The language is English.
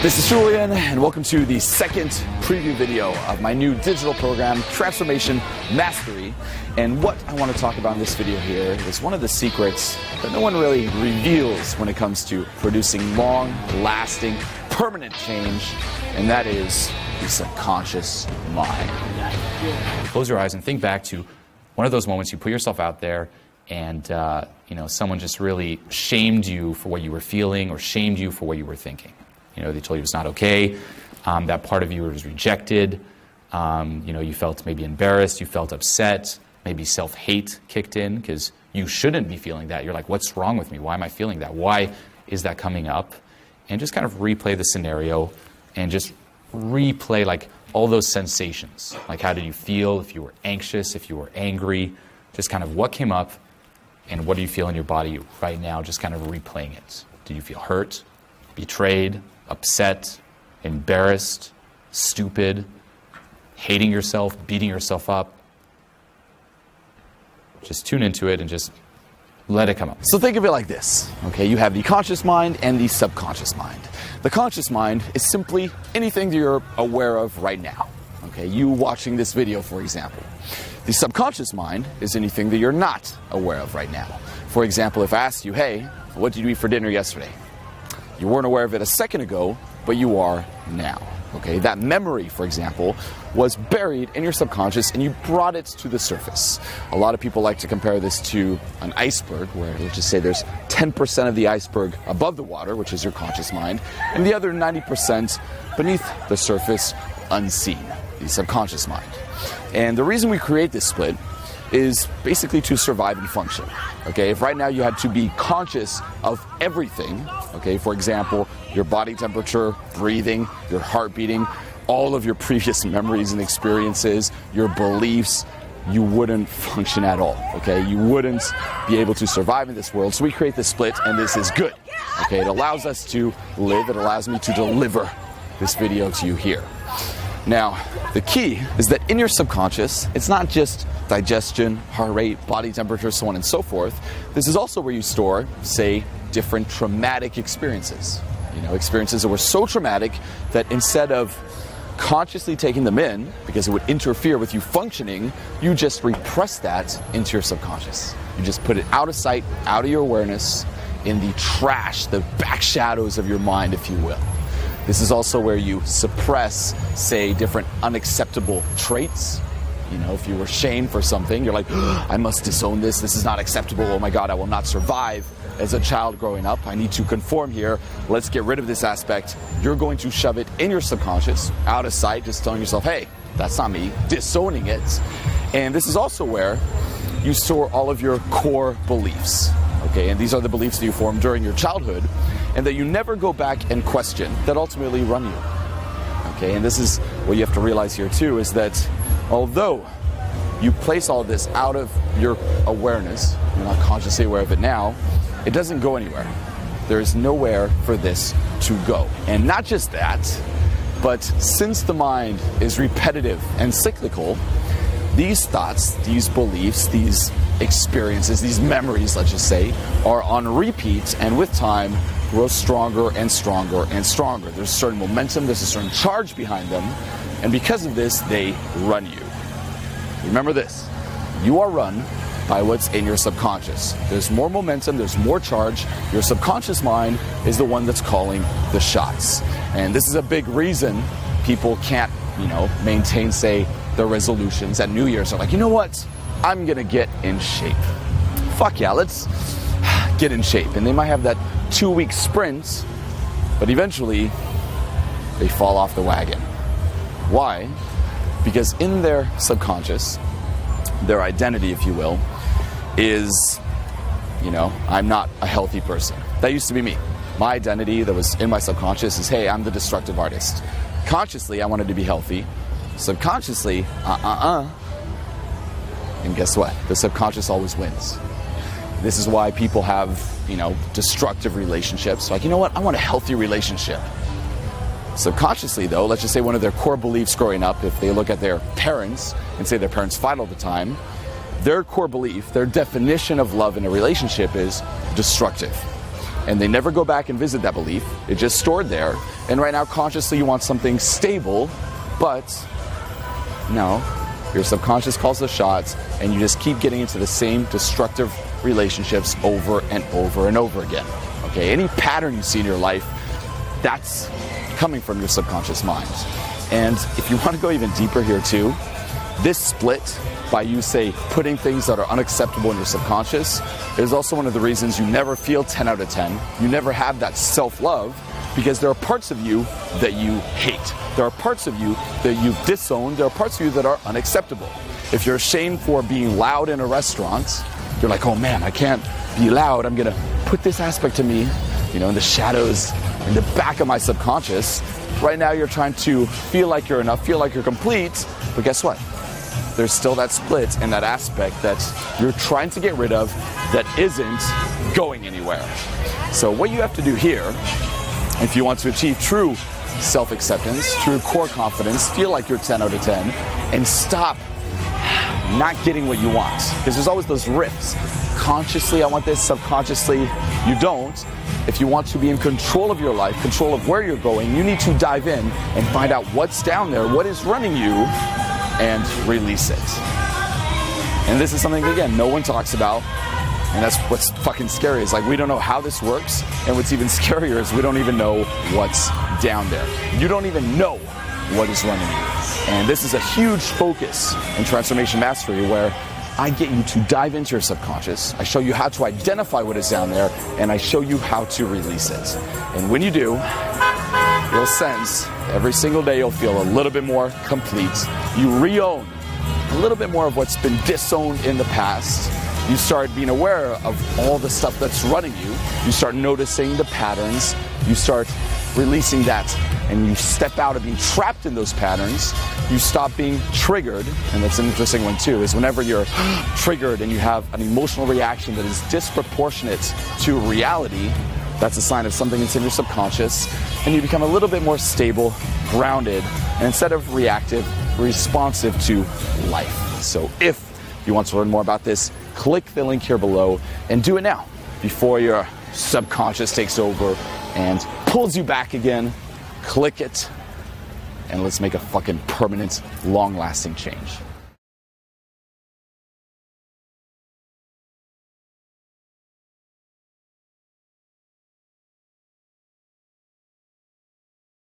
This is Julian, and welcome to the second preview video of my new digital program, Transformation Mastery. And what I want to talk about in this video here is one of the secrets that no one really reveals when it comes to producing long-lasting, permanent change, and that is the subconscious mind. Close your eyes and think back to one of those moments you put yourself out there and someone just really shamed you for what you were feeling or shamed you for what you were thinking. They told you it's not okay. That part of you was rejected. You felt maybe embarrassed. You felt upset. Maybe self-hate kicked in because you shouldn't be feeling that. You're like, what's wrong with me? Why am I feeling that? Why is that coming up? And just kind of replay the scenario and just replay like all those sensations. Like how did you feel? If you were anxious, if you were angry, just kind of what came up and what do you feel in your body right now? Just kind of replaying it. Did you feel hurt, betrayed, upset, embarrassed, stupid, hating yourself, beating yourself up? Just tune into it and just let it come up. So think of it like this, okay? You have the conscious mind and the subconscious mind. The conscious mind is simply anything that you're aware of right now, okay? You watching this video, for example. The subconscious mind is anything that you're not aware of right now. For example, if I asked you, hey, what did you eat for dinner yesterday? You weren't aware of it a second ago, but you are now. Okay, that memory, for example, was buried in your subconscious and you brought it to the surface. A lot of people like to compare this to an iceberg, where let's just say there's 10% of the iceberg above the water, which is your conscious mind, and the other 90% beneath the surface, unseen, the subconscious mind. And the reason we create this split is basically to survive and function. Okay, if right now you had to be conscious of everything, okay, for example, your body temperature, breathing, your heart beating, all of your previous memories and experiences, your beliefs, you wouldn't function at all, okay? You wouldn't be able to survive in this world. So we create this split, and this is good, okay? It allows us to live. It allows me to deliver this video to you here. Now, the key is that in your subconscious, it's not just digestion, heart rate, body temperature, so on and so forth. This is also where you store, say, different traumatic experiences. Experiences that were so traumatic that instead of consciously taking them in, because it would interfere with you functioning, you just repress that into your subconscious. You just put it out of sight, out of your awareness, in the trash, the back shadows of your mind, if you will. This is also where you suppress, say, different unacceptable traits. If you were shamed for something, you're like, I must disown this. This is not acceptable. Oh my God, I will not survive as a child growing up. I need to conform here. Let's get rid of this aspect. You're going to shove it in your subconscious, out of sight, just telling yourself, hey, that's not me, disowning it. And this is also where you store all of your core beliefs. Okay, and these are the beliefs that you formed during your childhood and that you never go back and question, that ultimately run you. Okay, and this is what you have to realize here too, is that although you place all this out of your awareness, you're not consciously aware of it now, it doesn't go anywhere. There is nowhere for this to go. And not just that, but since the mind is repetitive and cyclical, these thoughts, these beliefs, these experiences, these memories, let's just say, are on repeat and with time grow stronger and stronger and stronger. There's a certain momentum, there's a certain charge behind them, and because of this, they run you. Remember this, you are run by what's in your subconscious. There's more momentum, there's more charge. Your subconscious mind is the one that's calling the shots. And this is a big reason people can't, maintain, say, their resolutions at New Year's. They're like, you know what? I'm gonna get in shape. Fuck yeah, let's get in shape. And they might have that 2-week sprint, but eventually they fall off the wagon. Why? Because in their subconscious, their identity, if you will, is, I'm not a healthy person. That used to be me. My identity that was in my subconscious is, hey, I'm the destructive artist. Consciously, I wanted to be healthy. Subconsciously, And guess what? The subconscious always wins. This is why people have, destructive relationships. Like, you know what? I want a healthy relationship. Subconsciously, though, let's just say one of their core beliefs growing up, if they look at their parents and say their parents fight all the time, their core belief, their definition of love in a relationship is destructive. and they never go back and visit that belief. It's just stored there. And right now, consciously, you want something stable, but no, your subconscious calls the shots, and you just keep getting into the same destructive relationships over and over and over again. Okay, any pattern you see in your life, that's coming from your subconscious mind. And if you want to go even deeper here too, this split by you, say, putting things that are unacceptable in your subconscious is also one of the reasons you never feel 10 out of 10. You never have that self-love because there are parts of you that you hate. There are parts of you that you've disowned. There are parts of you that are unacceptable. If you're ashamed for being loud in a restaurant, you're like, oh man, I can't be loud. I'm going to put this aspect of me, in the shadows, in the back of my subconscious. Right now you're trying to feel like you're enough, feel like you're complete, but guess what? There's still that split and that aspect that you're trying to get rid of that isn't going anywhere. So what you have to do here, if you want to achieve true self-acceptance, true core confidence, feel like you're 10 out of 10, and stop not getting what you want. Because there's always those rifts. Consciously, I want this. Subconsciously, you don't. If you want to be in control of your life, control of where you're going, you need to dive in and find out what's down there, what is running you, and release it. And this is something, again, no one talks about. And that's what's fucking scary, is like we don't know how this works. And what's even scarier is we don't even know what's down there. You don't even know what is running you. And this is a huge focus in Transformation Mastery, where I get you to dive into your subconscious. I show you how to identify what is down there, and I show you how to release it. And when you do, you'll sense every single day you'll feel a little bit more complete. You re-own a little bit more of what's been disowned in the past. You start being aware of all the stuff that's running you. You start noticing the patterns. You start releasing that, and you step out of being trapped in those patterns. You stop being triggered, and that's an interesting one too, is whenever you're triggered and you have an emotional reaction that is disproportionate to reality, that's a sign of something that's in your subconscious, and you become a little bit more stable, grounded, and instead of reactive, responsive to life. So if you want to learn more about this, click the link here below and do it now before your subconscious takes over and pulls you back again. Click it, and let's make a fucking permanent, long-lasting change.